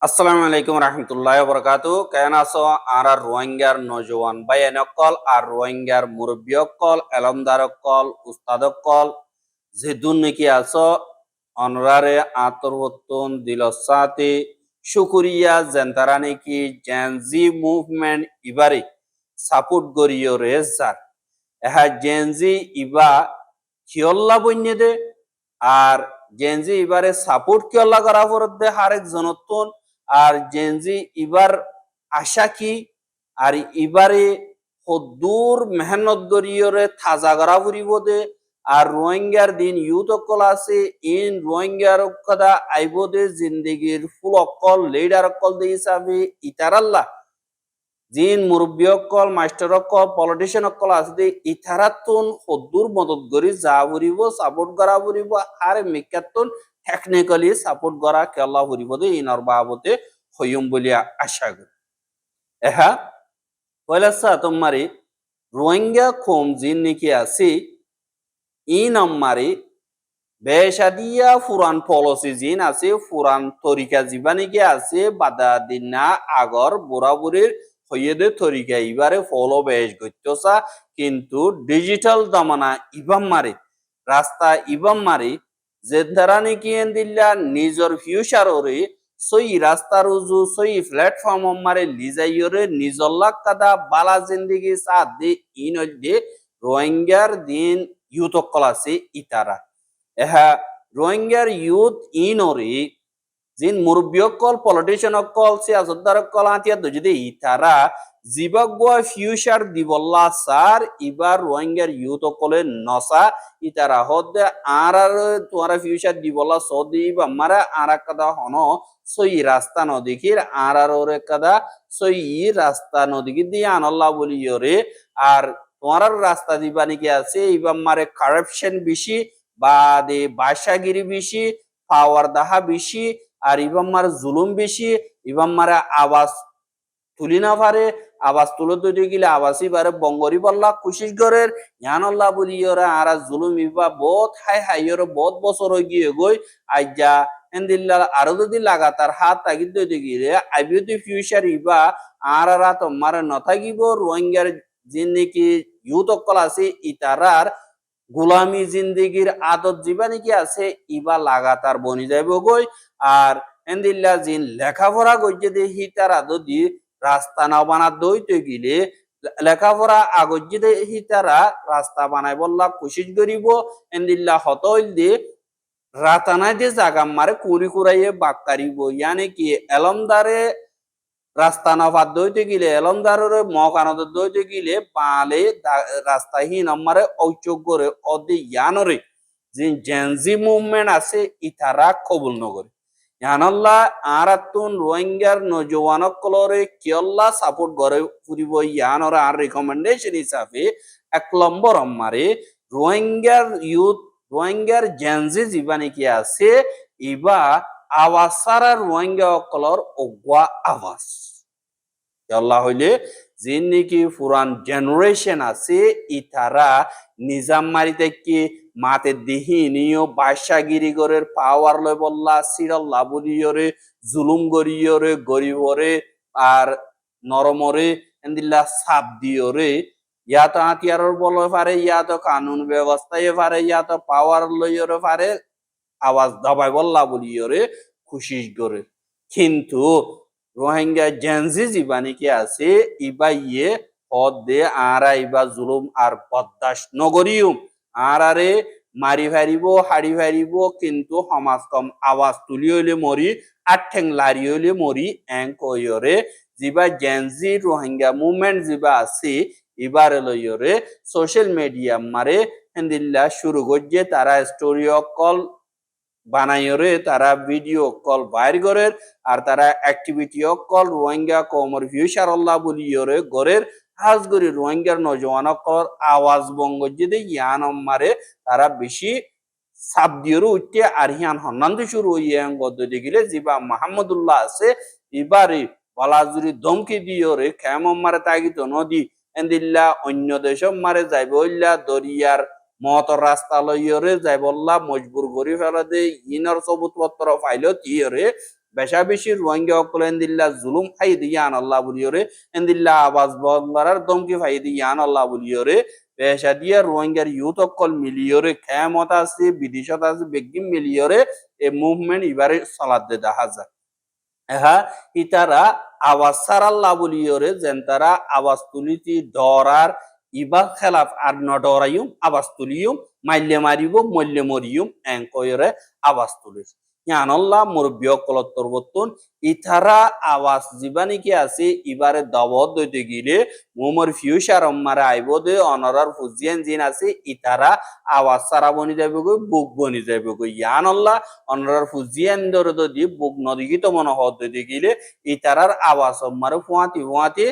আসসালামু আলাইকুম রহমতুল্লাহ বরকাতু কেন আছো আর রোহিঙ্গার নজওয়ান ভাই নকল আর রোহিঙ্গার মুরব্বী অকল এলমদার অকল উস্তাদ অকল যেদুন নাকি আছো অনরারে আতরবতন দিলসাতে শুকুরিয়া জেন্তারা নাকি জেনজি মুভমেন্ট ইবারে সাপোর্ট করিও রে যার এহা জেনজি ইবা কিয়ল্লা বন্যে দে আর জেনজি এবারে সাপোর্ট কিয়ল্লা করা পড়তে হারেক জনতন আর জেনজি এবার আশা কি আর এবারে সদূর মেহনত গরিয়রে থাজা করা ফুরিব দে আর রোহিঙ্গার দিন ইউথ অকল আছে ইন রোহিঙ্গার কথা আইব দে জিন্দগির ফুল অকল লিডার অকল দে হিসাবে ইতারাল্লাহ জিন মুরব্বী অকল মাস্টার অকল পলিটিশিয়ান অকল আছে দে ইতারাতুন সদূর মদত করি যা ফুরিব সাপোর্ট করা ফুরিব আর মিকাতুন টেকনিক্যালি সাপোর্ট করা কেলা ফুরিব দে ইনর বাবতে হইম বলিয়া আশা করি এহা পয়লা সা তোমারি রোহিঙ্গা কম জিন নাকি আছে ই নম্বরে বেশাদিয়া ফুরান পলিসি জিন আছে ফুরান তরিকা জীবা নাকি আছে বাদা দিনা আগর বুড়াবুড়ির হইয়েদে তরিকা ইবারে ফলো বেশ গত্যসা কিন্তু ডিজিটাল দামানা ইবাম মারে রাস্তা ইবাম মারে যে দ্বারা নাকি দিল্লা নিজর ফিউচাররে সই রাস্তার উজু সই প্ল্যাটফর্ম মারে লিজাইয়রে নিজল্লাক কাদা বালা জিন্দিগি সাথ দে ইনদে রোহিঙ্গার দিন ইউথ অকল আছে ইতারা এহা রোহিঙ্গার ইউথ ইনরে জিন মুরব্বী অকল পলিটিশিয়ান অকল সিয়াসতদার অকল আতিয়া যদি ইতারা জিবাগুয়া ফিউচার দিবল্লা সার ইবার রোহিঙ্গার ইউথ অকলে নসা ইতারা হদে আর তোমার ফিউচার দিবল্লা সদি বা মারা আর কাদা হন সই রাস্তা নদীকির আর ওরে কাদা সই রাস্তা নদীকি দিয়ে আনল্লাহ বলিয়রে আর তোমার রাস্তা দিবা নাকি আছে ইবার মারে কারাপশন বেশি বা দে বাসাগিরি বেশি পাওয়ার দাহা বেশি আর ইবাম্মার জুলুম বেশি ইবাম্মারা আওয়াজ তুলি না পারে আওয়াজ তুলে তুলে গেলে আওয়াজই পারে বঙ্গরি বল্লা কুশিস গরের ইয়ানল্লাহ বলি ওরা আর জুলুম ইবা বহুত হাই হাই ওর বহুত বছর হয়ে গিয়ে গই আইজা এন্দিল্লা আরো যদি লাগাতার হাত তাগিদ দইতে গিয়ে আইবিউটি ফিউচার ইবা আর তোমার নথাকিব রোহিঙ্গার যিনি নাকি ইউথ অকল আছে ইতারার গোলামি জিন্দিগির আদত জীবা নাকি আছে ইবা লাগাতার বনি যাইব গই আর এন্দিল্লা জিন লেখাপড়া গজ্জে দে হিতার আদদি রাস্তা না বানা দইতে গিলে লেখাপড়া আগজ্জে দে হিতারা রাস্তা বানাই বললা কোশিশ করিব এন্দিল্লা হতইল দে রাতানাই দে জাগা মারে কুড়ি কুড়াইয়ে বাক্কারিব ইয়ানে কি এলমদারে রাস্তা নফাত দইতে গিলে এলমদারের মকানত দইতে গিলে পালে রাস্তাহীন আমারে ঔচক করে অদি ইয়ানরে যে জেনজি মুভমেন্ট আছে ইতারা কবুল নগরে ইয়ানল্লাহ আরাতুন রোহিঙ্গার নজওয়ানক কলরে কিয়ল্লা সাপোর্ট করে ফুরিব ইয়ানরে আর রিকমেন্ডেশন হিসাবে 1 নম্বর আমারে রোহিঙ্গার ইউথ রোহিঙ্গার জেনজি জীবানি কি আছে ইবা আওয়াজ সারা রোহিঙ্গা কলর ওগুয়া আওয়াজ আল্লাহ হইলে যিন নাকি পুরান জেনারেশন আছে ইতারা নিজাম মারি থেকে মাতে দিহি নিও বাদশাগিরি গরের পাওয়ার লয় বললা সিরাল্লা বলিয়রে জুলুম গরিয়রে গরিবরে আর নরমরে এন্দিল্লা সাপ দিয়রে ইয়া তো হাতিয়ারর বলে পারে ইয়া তো কানুন ব্যবস্থায় পারে ইয়া তো পাওয়ার লইয়রে পারে আওয়াজ দবাই বললা বলিয়রে খুশি করে কিন্তু রোহিঙ্গা জেনজি জীবানি কি আছে ইবা ইয়ে পদ দে আরা ইবা জুলুম আর বদাস নগরিয়ম আরে মারি ফারিব হাড়ি ফারিব কিন্তু সমাজ কম আওয়াজ তুলি হইলে মরি আর ঠেং লারি হইলে মরি এং কইরে যিবা জেনজি রোহিঙ্গা মুভমেন্ট যিবা আছে এবারে লইরে সোশ্যাল মিডিয়া মারে হেন্দিল্লা শুরু করছে তারা স্টোরি কল বানাইরে তারা ভিডিও কল বাইর করে আর তারা অ্যাক্টিভিটি কল রোহিঙ্গা কমর ফিউচার আল্লাহ বলিয়রে গরের হাজ গরি রোহিঙ্গার নজওয়ান কল আওয়াজ বঙ্গ যদি ইয়ান মারে তারা বেশি সাব দিয়র উঠতে আর হিয়ান হন্নান্দ শুরু ইয়ান গদ্দ দেখিলে জিবা মাহমুদুল্লাহ আছে এবারে বলাজুরি ধমকি দিয়রে খেম মারে তাগিত নদী এন্দিল্লা অন্য দেশ মারে যাইব দরিয়ার মত রাস্তা লইয়রে যাই বললা মজবুর করি ফেলা দে ইনর সবুত পত্র ফাইল তিয়রে বেশা বেশি রোহিঙ্গা অকল এন্দিল্লা জুলুম ফাই দিয়ান আল্লাহ বলিয়রে এন্দিল্লা আওয়াজ বলার দমকি ফাই দিয়ান আল্লাহ বলিয়রে বেশা দিয়া রোহিঙ্গার ইউথ অকল মিলিয়রে খেমত আছে বিদেশত আছে বেগিম মিলিয়রে এ মুভমেন্ট এবারে চলাত দে দেখা যায় এহা ইতারা আওয়াজ সারাল্লাহ বলিয়রে যেন তারা আওয়াজ তুলিতি ডরার ইবা খেলাফ আর ন ডরাইম আওয়াজ তুলিয়ম মাইলে মারিব মল্লে মরিয়ম এং কয়রে আওয়াজ তুলিস ইয়ানল্লাহ মুরব্বী অকলত্তর বর্তন ইথারা আওয়াজ জীবানি কি আছে ইবারে দাওয়াত দইতে গিলে মোমর ফিউচার মারা আইব দে অনরার ফুজিয়ান জিন আছে ইতারা আওয়াজ সারা বনি যাবে গো বুক বনি যাবে গো ইয়ানল্লাহ অনরার ফুজিয়ান দরে দি বুক নদীগিত মনে হত দইতে গিলে ইতারার আওয়াজ মারে ফুয়াতি ফুয়াতি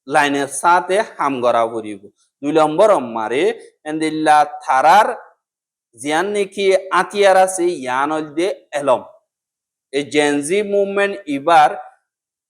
লাইনের সাথে হাম গড়া করিব 2 নম্বর মারে এন্দিল্লা থারার জিয়ান নাকি আতিয়ার আছে ইয়ান দে এলম এই জেনজি মুভমেন্ট এবার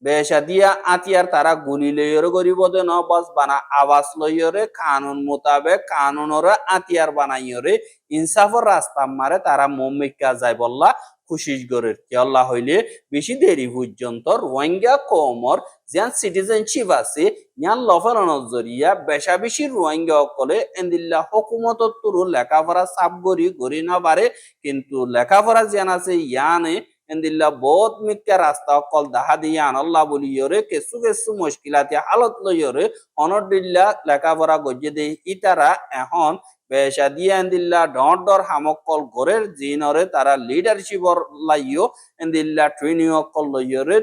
বেশা দিয়া আতিয়ার তারা গুলি লইয়রে গরিব দে ন বস বানা আওয়াজ লইয়রে কানুন মোতাবেক কানুনর আতিয়ার বানাইয়রে ইনসাফর রাস্তা মারে তারা মুম্মিকা যায় বললা খুশিস গরের কি আল্লাহ হইলে বেশি দেরি পর্যন্ত রোহিঙ্গা কমর যেন সিটিজেনশিপ আছে ইয়ান লফানোর জরিয়া বেশা বেশি রোহিঙ্গা অকলে এন্দিল্লা হুকুমত তুরু লেখাপড়া সাপ গরি না পারে কিন্তু লেখাপড়া যেন আছে ইয়ানে এন্দিল্লা বহুত মিক্কা রাস্তা অকল দাহা দিয়ে আনল্লাহ বলিয়রে কেসু কেসু মুশকিলাতে হালত লইয়রে অনদিল্লা লেখাপড়া গজে দে ইতারা এখন বেশা দিয়ে এন্দিল্লা ডর হামকল গরের জিনরে তারা লিডারশিপর লাইও এন্দিল্লা ট্রেনিং অকল লইয়রে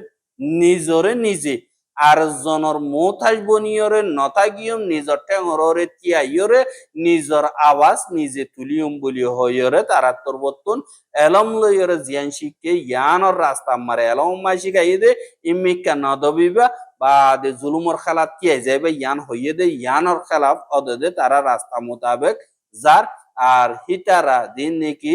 নিজরে নিজে আর জনর মোথাস বনিয়রে নতাগিয়ম নিজর ঠেঙরে তিয়াইয়রে নিজর আওয়াজ নিজে তুলিয়ম বলি হইয়রে তারা তোর বর্তন এলম লইয়রে জিয়ান শিখে ইয়ানর রাস্তা মারে এলম মাই শিখাই দে ইমিকা নদবিবা বা দে জুলুমর খেলাফ তিয়াই যাইবে ইয়ান হইয়ে দে ইয়ানর খেলাফ অদে তারা রাস্তা মোতাবেক যার আর হিতারা দিন নাকি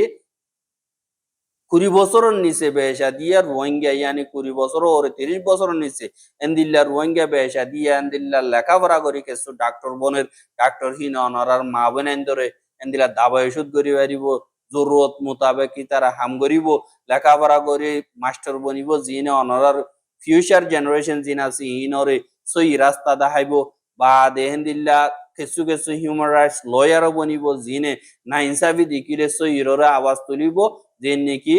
20 বছরের নিচে বেশা দিয়া রোহিঙ্গা ইয়ানি 20 বছর ওরে 30 বছরের নিচে এন্দিল্লা রোহিঙ্গা বেশা দিয়া এন্দিল্লা লেখাপড়া করি কিছু ডাক্তার বনের ডাক্তার হিন অনারার মা বোন ধরে এন্দিল্লা দাবা ওষুধ করি পারিব জরুরত মোতাবেক কি তারা হাম করিব লেখাপড়া করে মাস্টার বনিব জিনে অনারার ফিউচার জেনারেশন জিন আছে ইনরে সই রাস্তা দেখাইব বা দেহেন্দিল্লা কিছু কিছু হিউম্যান রাইটস লয়ারও বনিব জিনে না ইনসাফি দিকিলে সইররে আওয়াজ তুলিব যে নাকি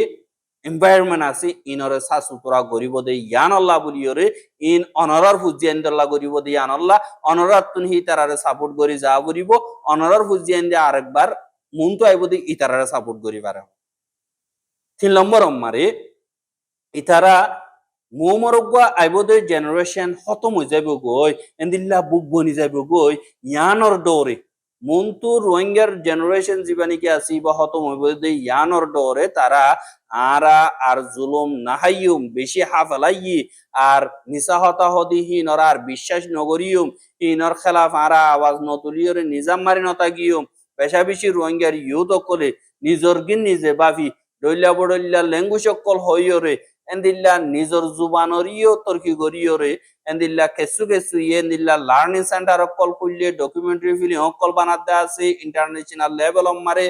এনভায়রনমেন্ট আছে ইনরে সাসুতরা গরিব দে ইয়ান আল্লাহ বলিয়রে ইন অনরার ফুজিয়ান দল্লাহ গরিব দে ইয়ান আল্লাহ অনরার তুনহি তারারে সাপোর্ট করি যা গরিব অনরার ফুজিয়ান দে আরেকবার মন তো আইব দে ইতারারে সাপোর্ট করি পারে 3 নম্বর মারে ইতারা মোমরগা আইবদে জেনারেশন খতম হয়ে যাবে গই এন্দিল্লা বুক বনি যাবে গই ইয়ানর ডরে মন্তু রোহিঙ্গার জেনারেশন জীবানি কি আসি বা খতম হইব দে ইয়ানর ডরে তারা আরা আর জুলুম নাহাইয়ুম বেশি হাফালাই আর নিসা হতাহদিহি নরার বিশ্বাস নগরিয়ুম ইনর খেলাফ আরা আওয়াজ নতুলিয়রে নিজাম মারি নতাগিয়ুম পেশা বেশি রোহিঙ্গার ইউথ অকলে নিজর গিন নিজে বাফি দইলা বড়ইলা ল্যাঙ্গুয়েজ অকল হইয়রে এন্দিল্লা নিজর জুবানরিও তর্কি গরিয়রে এন্দিল্লা কেসু কেসু এন্দিল্লা লার্নিং সেন্টার অকল খুললে ডকুমেন্টারি ফিল্ম অকল বানাতে আছে ইন্টারন্যাশনাল লেভেল মারে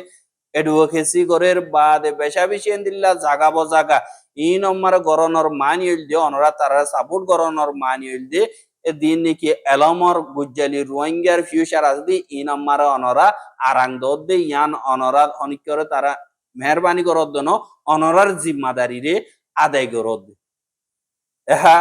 এডভোকেসি করের বাদে বেশা বেশি এন্দিল্লা জাগা বজাগা ইন আমার গরনর মানিয়ল দিয়ে অনরা তারা সাপোর্ট গরনর মানিয়ল দিয়ে দিন নাকি এলমর গুজ্জালি রোহিঙ্গার ফিউচার আসদি ইন আমার অনরা আরাং দে ইয়ান অনরা অনেক করে তারা মেহরবানি করত দন অনরার জিম্মাদারি রে আদায় করত এহা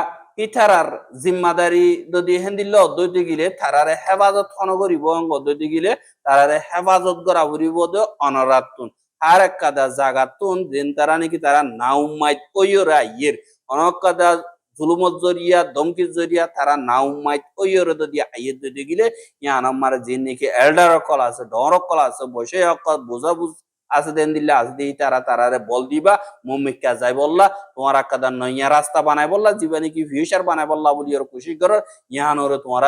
ইথারার জিম্মাদারি যদি হেন্দিল্লা অদ্বৈতে গিলে তারারে হেফাজত খন করিব অদ্বৈতে গিলে তারারে হেফাজত করা করিব দে অনরাতুন আর এক কাদা জাগাতুন দিন তারা নাকি তারা নাউমাইত কইরা ইয়ের অনেক কাদা জুলুমত জরিয়া দমকির জরিয়া তারা নাউমাইত কইরে যদি আইয়ে দইতে গিলে ইয়ান আমার যে নাকি এল্ডার কল আছে ডর কল আছে বসে অকল বোঝা বুঝ আছে দেন দিল্লা আছে দি তারা তারারে বল দিবা মুমিকা যাই বললা তোমার কাদা নইয়া রাস্তা বানাই বললা জীবনে কি ফিউচার বানাই বললা বলি ওর খুশি করো ইয়ানরে তোমার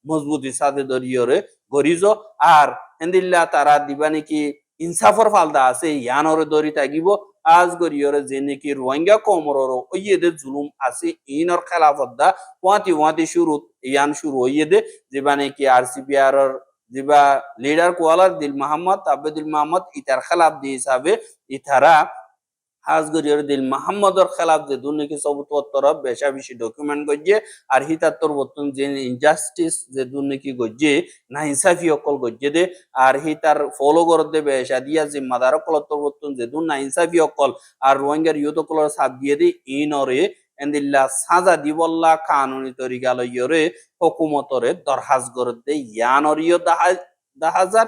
মজবুতি সাথে দরিয়রে গরিজো আর হেন্দিল্লা তারা দিবা নাকি ইনসাফর ফালদা আছে ইয়ানরে দরি থাকিব আজ গরিয়রে যে নাকি রোহিঙ্গা কমরর ওইয়েদের জুলুম আছে ইনর খেলাফত দা ওয়াতি শুরু ইয়ান শুরু হইয়ে যেবা নাকি আরসিপিআর যেবা লিডার কোয়ালার দিল মোহাম্মদ আব্দুল মোহাম্মদ ইতার খেলাফ দি হিসাবে ইতারা হাজগরিয়র দিল মোহাম্মদর খেলাফ যে দুর্নীতি সবুতর বেশা বেশি ডকুমেন্ট গজ্জে আর হিতাত্তর বর্তন যে ইনজাস্টিস যে দুর্নীতি গজ্জে না ইনসাফি অকল গজ্জে দে আর হিতার ফলো করত দে বেশা দিয়া জিম্মাদার অকলত্তর বর্তন যে দুন না ইনসাফি অকল আর রোহিঙ্গার ইউত অকলর সাথ দিয়ে দি ইনরে এন্দিল্লা সাজা দিবল্লা কানুনি তরিকা লইয়রে হুকুমতরে দরহাজ করত দে ইয়ানরিয় দাহাজার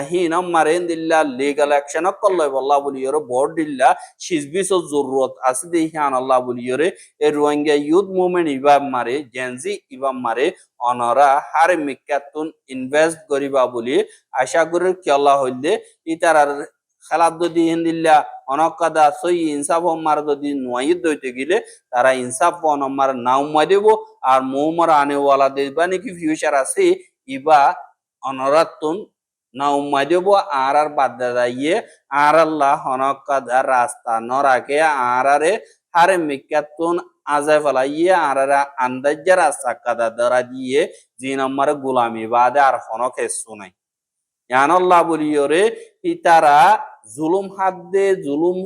হিনম মারেন দিল্লা লিগাল অ্যাকশন করলে বল্লা বলিয়রে বোর্ড দিল্লা শিজবিস জরুরত আছে দে হিয়ান আল্লাহ বলিয়রে এ রোহিঙ্গা ইউথ মুভমেন্ট ইবাম মারে জেনজি ইবাম মারে অনরা হারে মিকাতুন ইনভেস্ট করিবা বলি আশা করি কি আল্লাহ হইলে ইতার খেলার যদি হিন্দিল্লা অনকাদা সই ইনসাফ মার যদি নোয়াইদ দইতে গেলে তারা ইনসাফ অনমার নাউমা দেব আর মৌমার আনেওয়ালা দেবা নাকি ফিউচার আছে ইবা অনরাতুন না উম্মাই দেব আর বাদ দাইয়ে আর আল্লাহ হনকাদা রাস্তা নরাকে আরে হারে মিকাতুন আজাই ফেলাইয়ে আর আন্দাজের রাস্তা কাদা ধরা দিয়ে জি নম্বর গোলামি বাদে আর হনক হেসু নাই ইয়ানল্লাহ বলিয়রে ইতারা জুলুম হাত দে জুলুম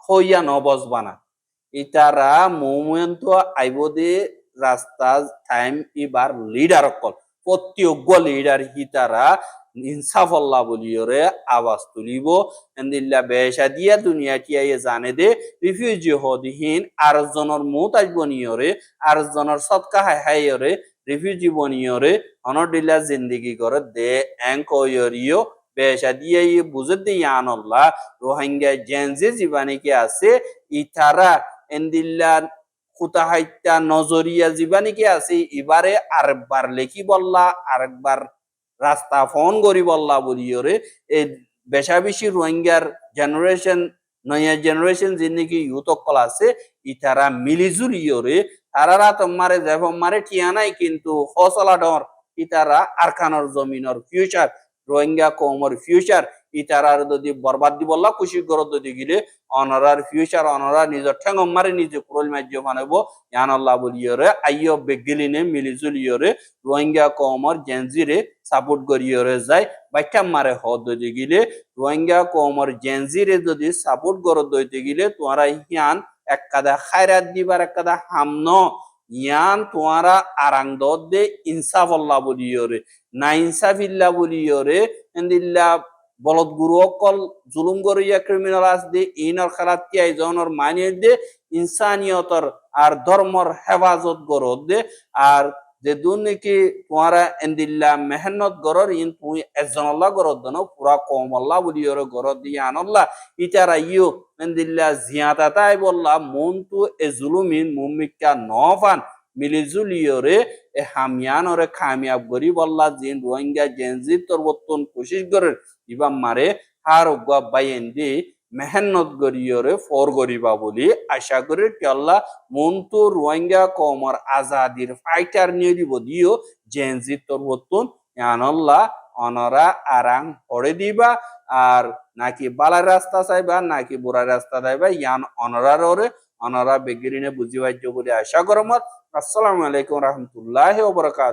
হইয়া নবজবানা ইতারা মুভমেন্ট আইব দে রাস্তা টাইম ইবার লিডার অকল প্রত্যেক লিডার হিতারা ইনসাফ আল্লাহ বলিয়রে আওয়াজ তুলিব এন্দিল্লা বেশা দিয়া দুনিয়া টিয়াইয়ে জানে দে রিফিউজি হদিহীন আর জনের মুত আসব নিয়রে আর জনের সৎকা হাইরে রিফিউজি বনিয়রে অনডিল্লা জিন্দিগি করে দে এঙ্কয়রিও বেশা দিয়ে বুঝে দিয়ে আনল্লাহ রোহিঙ্গা জেনজি জীবানী কি আছে ইতারা এন্দিল্লা খুতাহাইতা নজরিয়া জীবানী কি আছে এবারে আরেকবার লেখি বললা আরেকবার রাস্তা ফোন করি বললা বলিওরে এই বেশা বেশি রোহিঙ্গার জেনারেশন নয়া জেনারেশন যে নাকি ইউথ অকল আছে ইতারা মিলিজুলিওরে তারারা তোমারে যেভাবে মারে ঠিয়া নাই কিন্তু হসলা ডর ইতারা আরকানর জমিনর ফিউচার রোহিঙ্গা কৌমর ফিউচার ইতারার যদি বরবাদ দি বললা খুশি করত যদি গিলে অনরার ফিউচার অনরা নিজের ঠেঙ্গ মারে নিজে কুরল মাজ্য বানাব ইয়ানাল্লাহ বলিয়রে আইয় বেগলিনে মিলিজুলিয়রে রোহিঙ্গা কৌমর জেনজিরে সাপোর্ট করিয়রে যায় বাইটা মারে হদ যদি গিলে রোহিঙ্গা কৌমর জেনজিরে যদি সাপোর্ট করত দইতে গিলে তোমরা হিয়ান এক কাদা খায়রাত দিবার এক কাদা হামন ইয়ান তোমরা আরাং দে ইনসাফ আল্লাহ বলিয়রে না ইনসাফিল্লা বলিয়রে এন্দিল্লা বলদ গুরু অকল জুলুম করিয়া ক্রিমিনাল আস দে ইনর খারাত তিয়াই জনর মানিয়ে দে ইনসানিয়তর আর ধর্মর হেফাজত গরদ দে আর যে দুর্নীতি তোমারা এন্দিল্লা মেহনত গরর ইন তুমি একজন আল্লাহ গরদ দন পুরা কম আল্লাহ বলিয়রে গরদ দিয়ে আনল্লাহ ইতারা ইউ এন্দিল্লা জিয়াতা তাই বললা মন তু এ জুলুমিন মুমিকা নফান মিলিজুলিয়রে এ হামিয়ানরে কামিয়াব করি বললা জিন রোহিঙ্গা জেনজির তরবতন কোশিশ করে ইবা মারে হার উগা বাইন দি মেহনত গরিয়রে ফর গরিবা বলি আশা করি কি আল্লাহ মন্তু রোহিঙ্গা কমর আজাদির ফাইটার নিয়ে দিব দিও জেনজির তরবতন ইয়ানল্লাহ অনরা আরাং পড়ে দিবা আর নাকি বালার রাস্তা চাইবা নাকি বুড়া রাস্তা চাইবা ইয়ান অনরার ওরে অনরা বেগিরিনে বুঝিবাইজ বলে আশা করমত আসসালামু আলাইকুম রহমতুল্লাহ ওয়া বারাকাতুহু।